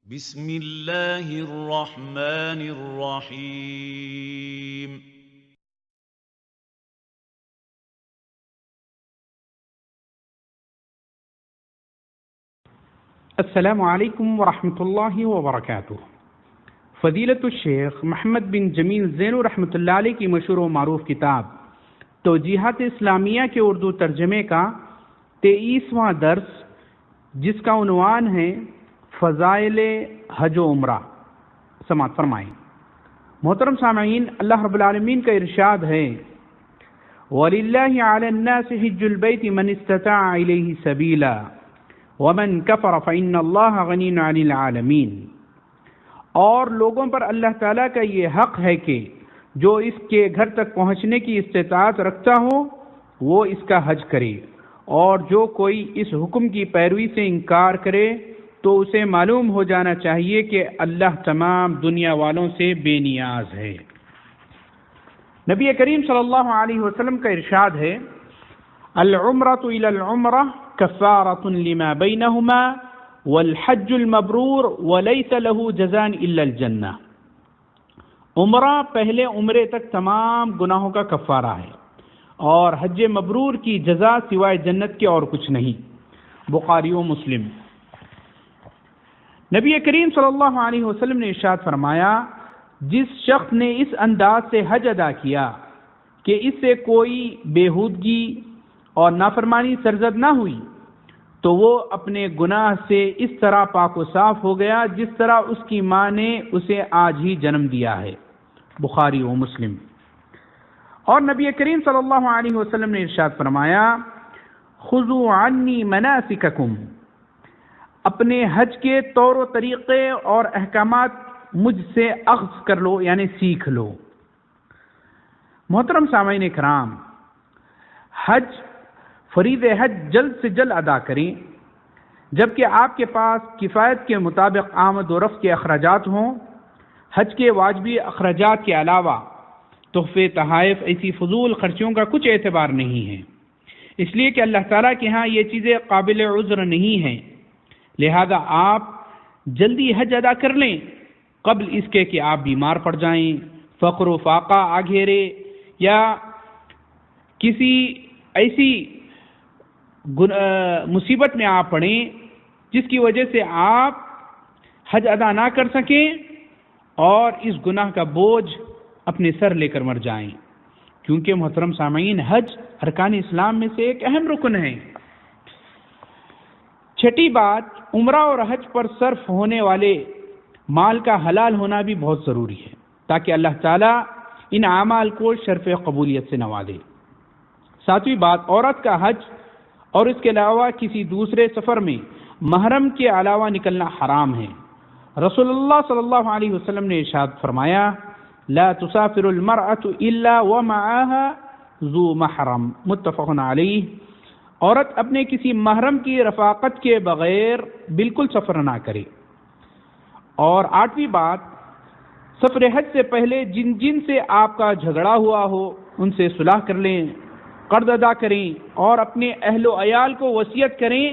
بسم اللہ الرحمن الرحیم السلام علیکم ورحمۃ اللہ وبرکاتہ۔ فضیلت الشیخ محمد بن جمیل زینو رحمۃ اللہ علیہ کی مشہور و معروف کتاب توجیہات اسلامیہ کے اردو ترجمے کا 23واں درس، جس کا عنوان ہے فضائل حج و عمرہ، سماعت فرمائیں۔ محترم سامعین، اللہ رب العالمین کا ارشاد ہے وَلِلَّهِ عَلَى النَّاسِ حِجُّ الْبَيْتِ مَنِ اسْتَطَاعَ إِلَيْهِ سَبِيلًا وَمَنْ كَفَرَ فَإِنَّ اللَّهَ غَنِيٌّ عَنِ الْعَالَمِينَ۔ اور لوگوں پر اللہ تعالیٰ کا یہ حق ہے کہ جو اس کے گھر تک پہنچنے کی استطاعت رکھتا ہو وہ اس کا حج کرے، اور جو کوئی اس حکم کی پیروی سے انکار کرے تو اسے معلوم ہو جانا چاہیے کہ اللہ تمام دنیا والوں سے بے نیاز ہے۔ نبی کریم صلی اللہ علیہ وسلم کا ارشاد ہے العمرۃ الی العمرہ کفارۃ لما بینہما والحج المبرور ولیس له جزاء الا الجنہ۔ عمرہ پہلے عمرے تک تمام گناہوں کا کفارہ ہے، اور حج مبرور کی جزا سوائے جنت کے اور کچھ نہیں۔ بخاری و مسلم۔ نبی کریم صلی اللہ علیہ وسلم نے ارشاد فرمایا جس شخص نے اس انداز سے حج ادا کیا کہ اس سے کوئی بےہودگی اور نافرمانی سرزد نہ ہوئی تو وہ اپنے گناہ سے اس طرح پاک و صاف ہو گیا جس طرح اس کی ماں نے اسے آج ہی جنم دیا ہے۔ بخاری و مسلم۔ اور نبی کریم صلی اللہ علیہ وسلم نے ارشاد فرمایا خذوا عنی مناسککم، اپنے حج کے طور و طریقے اور احکامات مجھ سے اخذ کر لو، یعنی سیکھ لو۔ محترم سامعین کرام، حج فرید حج جلد سے جلد ادا کریں، جبکہ آپ کے پاس کفایت کے مطابق آمد و رفت کے اخراجات ہوں۔ حج کے واجبی اخراجات کے علاوہ تحفے، تحائف، ایسی فضول خرچیوں کا کچھ اعتبار نہیں ہے، اس لیے کہ اللہ تعالیٰ کے ہاں یہ چیزیں قابل عذر نہیں ہیں، لہذا آپ جلدی حج ادا کر لیں قبل اس کے کہ آپ بیمار پڑ جائیں، فقر و فاقہ آ گھیرے، یا کسی ایسی مصیبت میں آپ پڑیں جس کی وجہ سے آپ حج ادا نہ کر سکیں اور اس گناہ کا بوجھ اپنے سر لے کر مر جائیں، کیونکہ محترم سامعین حج ارکان اسلام میں سے ایک اہم رکن ہے۔ چھٹی بات، عمرہ اور حج پر صرف ہونے والے مال کا حلال ہونا بھی بہت ضروری ہے تاکہ اللہ تعالیٰ ان اعمال کو شرف قبولیت سے نوازے۔ ساتویں بات، عورت کا حج اور اس کے علاوہ کسی دوسرے سفر میں محرم کے علاوہ نکلنا حرام ہے۔ رسول اللہ صلی اللہ علیہ وسلم نے ارشاد فرمایا لا تسافر المرأة الا ومعها ذو محرم، متفق علیہ۔ عورت اپنے کسی محرم کی رفاقت کے بغیر بالکل سفر نہ کرے۔ اور آٹھویں بات، سفر حج سے پہلے جن جن سے آپ کا جھگڑا ہوا ہو ان سے صلح کر لیں، قرض ادا کریں، اور اپنے اہل و عیال کو وصیت کریں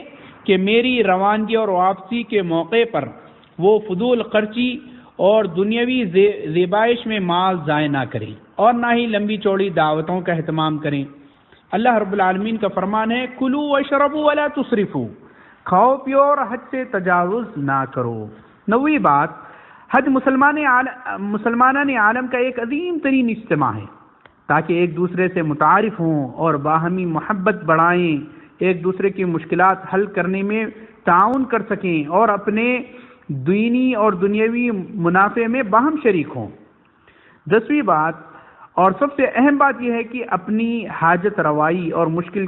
کہ میری روانگی اور واپسی کے موقع پر وہ فضول خرچی اور دنیاوی زیبائش میں مال ضائع نہ کریں، اور نہ ہی لمبی چوڑی دعوتوں کا اہتمام کریں۔ اللہ رب العالمین کا فرمان ہے کلوا واشربوا ولا تسرفوا، کھاؤ پیو اور حج سے تجاوز نہ کرو۔ نویں بات، حج مسلمانان عالم کا ایک عظیم ترین اجتماع ہے تاکہ ایک دوسرے سے متعارف ہوں اور باہمی محبت بڑھائیں، ایک دوسرے کی مشکلات حل کرنے میں تعاون کر سکیں اور اپنے دینی اور دنیاوی منافع میں باہم شریک ہوں۔ 10ویں بات اور سب سے اہم بات یہ ہے کہ اپنی حاجت روائی اور مشکل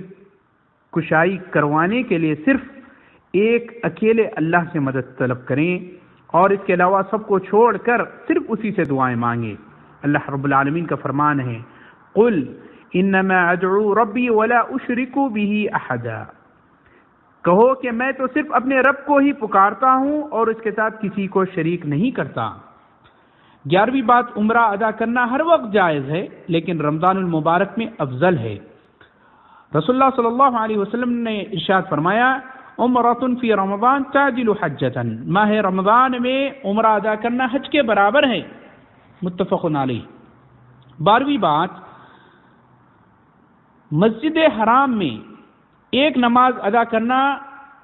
کشائی کروانے کے لیے صرف ایک اکیلے اللہ سے مدد طلب کریں، اور اس کے علاوہ سب کو چھوڑ کر صرف اسی سے دعائیں مانگیں۔ اللہ رب العالمین کا فرمان ہے قل انما ادعو ربی ولا اشرک به احدا، کہو کہ میں تو صرف اپنے رب کو ہی پکارتا ہوں اور اس کے ساتھ کسی کو شریک نہیں کرتا۔ 11ویں بات، عمرہ ادا کرنا ہر وقت جائز ہے لیکن رمضان المبارک میں افضل ہے۔ رسول اللہ صلی اللہ علیہ وسلم نے ارشاد فرمایا عمرۃ فی رمضان تعدل حجۃ، ماہ رمضان میں عمرہ ادا کرنا حج کے برابر ہے، متفق علیہ۔ 12ویں بات، مسجد حرام میں ایک نماز ادا کرنا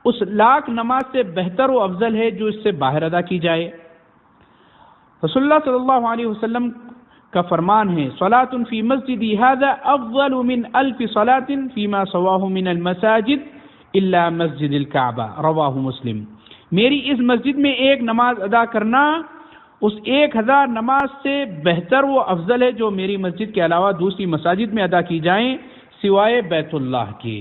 اس لاکھ نماز سے بہتر و افضل ہے جو اس سے باہر ادا کی جائے۔ رسول اللہ صلی اللہ علیہ وسلم کا فرمان ہے، صلاۃ فی مسجدی ھذا افضل من 1000 صلاۃ فیما سواہ من المساجد الا مسجد الکعبہ، رواہ مسلم۔ میری اس مسجد میں ایک نماز ادا کرنا اس 1000 نماز سے بہتر و افضل ہے جو میری مسجد کے علاوہ دوسری مساجد میں ادا کی جائیں سوائے بیت اللہ کے۔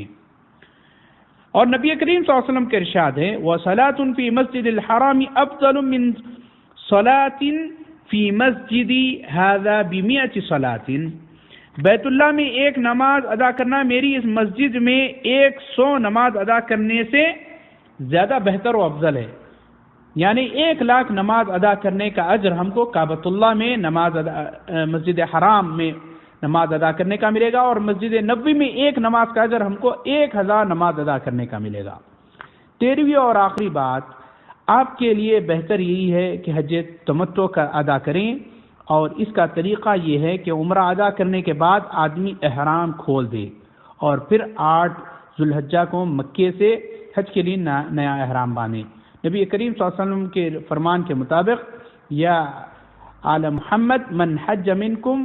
اور نبی کریم صلی اللہ علیہ وسلم کے ارشاد ہے، وَصَلَاةٌ فِي مَسْجِدِ الْحَرَامِ أَفْضَلُ مِنْ صَلَاةٍ فِي مَسْجِدِ هَذَا ب100 صَلَاةٍ، بیت اللہ میں ایک نماز ادا کرنا میری اس مسجد میں 100 نماز ادا کرنے سے زیادہ بہتر و افضل ہے، یعنی 1,00,000 نماز ادا کرنے کا اجر ہم کو کعبۃ اللہ میں مسجد حرام میں نماز ادا کرنے کا ملے گا، اور مسجد نبوی میں ایک نماز کا اجر ہم کو 1000 نماز ادا کرنے کا ملے گا۔ 13ویں اور آخری بات، آپ کے لیے بہتر یہی ہے کہ حج تمتع کا ادا کریں، اور اس کا طریقہ یہ ہے کہ عمرہ ادا کرنے کے بعد آدمی احرام کھول دے اور پھر 8 ذو الحجہ کو مکے سے حج کے لیے نیا احرام باندھے۔ نبی کریم صلی اللہ علیہ وسلم کے فرمان کے مطابق، یا آل محمد من حج منکم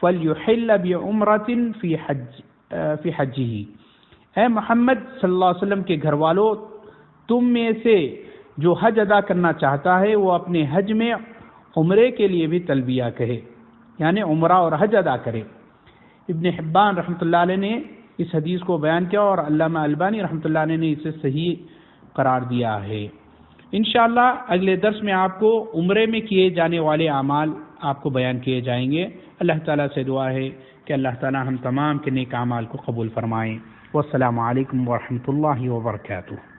فلیحل بعمرۃ فی حجہ، اے محمد صلی اللہ علیہ وسلم کے گھر والوں، تم میں سے جو حج ادا کرنا چاہتا ہے وہ اپنے حج میں عمرے کے لیے بھی تلبیہ کہے، یعنی عمرہ اور حج ادا کرے۔ ابن حبان رحمۃ اللہ علیہ نے اس حدیث کو بیان کیا، اور علامہ البانی رحمۃ اللہ علیہ نے اسے صحیح قرار دیا ہے۔ انشاءاللہ اگلے درس میں آپ کو عمرے میں کیے جانے والے اعمال آپ کو بیان کیے جائیں گے۔ اللہ تعالیٰ سے دعا ہے کہ اللہ تعالیٰ ہم تمام کے نیک اعمال کو قبول فرمائیں۔ والسلام علیکم ورحمۃ اللہ وبرکاتہ۔